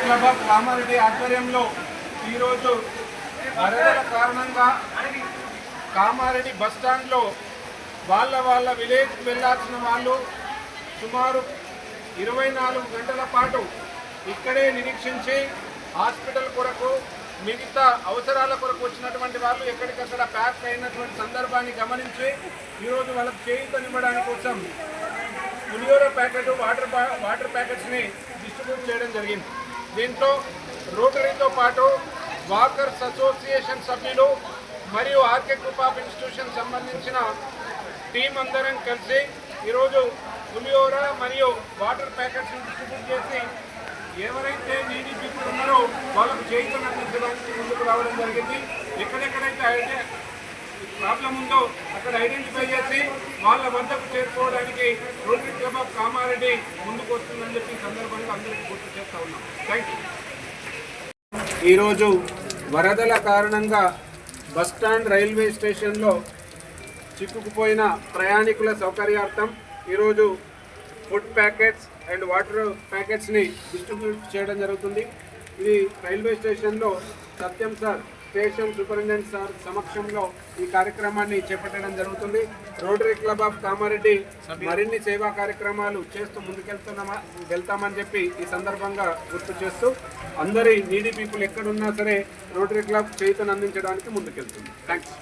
Club of Kamareddy ఆధ్వర్యంలో ఈరోజు వరదల కారణంగా కామారెడ్డి బస్టాండ్లో వాళ్ళ విలేజ్కి వెళ్ళాల్సిన వాళ్ళు సుమారు 24 గంటల పాటు ఇక్కడే నిరీక్షించి హాస్పిటల్ కొరకు మిగతా అవసరాల కొరకు వచ్చినటువంటి వాళ్ళు ఎక్కడికక్కడ ప్యాక్ అయినటువంటి సందర్భాన్ని గమనించి ఈరోజు వాళ్ళకి చేయూతనివ్వడానికి కోసం పులిహోర ప్యాకెట్ వాటర్ ప్యాకెట్స్ని డిస్ట్రిబ్యూట్ చేయడం జరిగింది. దీంట్లో రోటరీతో పాటు వాకర్స్ అసోసియేషన్ సభ్యులు మరియు ఆర్కే గ్రూప్ ఆఫ్ ఇన్స్టిట్యూషన్ సంబంధించిన టీం అందరం కలిసి ఈరోజు పులిహోర మరియు వాటర్ ప్యాకెట్స్ని డిస్ట్రిబ్యూట్ చేసి ఎవరైతే నీడీ పీపుల్ ఉన్నారో వాళ్ళకు చేయూతను అందించడానికి ముందుకు రావడం జరిగింది. ఎక్కడెక్కడైతే ప్రాబ్లం ఉందో అక్కడ ఐడెంటిఫై చేసి వాళ్ళ వద్దకు చేరుకోవడానికి రోటరీ క్లబ్ ఆఫ్ కామారెడ్డి ముందుకు వస్తుందని చెప్పి ఈ సందర్భంగా అందరికీ గుర్తు చేస్తూ ఉన్నాం. Thank you. ఈరోజు వరదల కారణంగా బస్టాండ్ రైల్వే స్టేషన్లో చిక్కుకుపోయిన ప్రయాణికుల సౌకర్యార్థం ఈరోజు ఫుడ్ ప్యాకెట్స్ అండ్ వాటర్ ప్యాకెట్స్ని డిస్ట్రిబ్యూట్ చేయడం జరుగుతుంది. ఇది రైల్వే స్టేషన్లో Satyam sir, station superintendent sir సమక్షంలో ఈ కార్యక్రమాన్ని చేపట్టడం జరుగుతుంది. రోటరీ క్లబ్ ఆఫ్ కామారెడ్డి మరిన్ని సేవా కార్యక్రమాలు చేస్తూ వెళ్తామని చెప్పి ఈ సందర్భంగా గుర్తు చేస్తూ అందరి నీడీ పీపుల్ ఎక్కడున్నా సరే రోటరీ క్లబ్ చేయూతను అందించడానికి ముందుకెళ్తుంది. థ్యాంక్స్.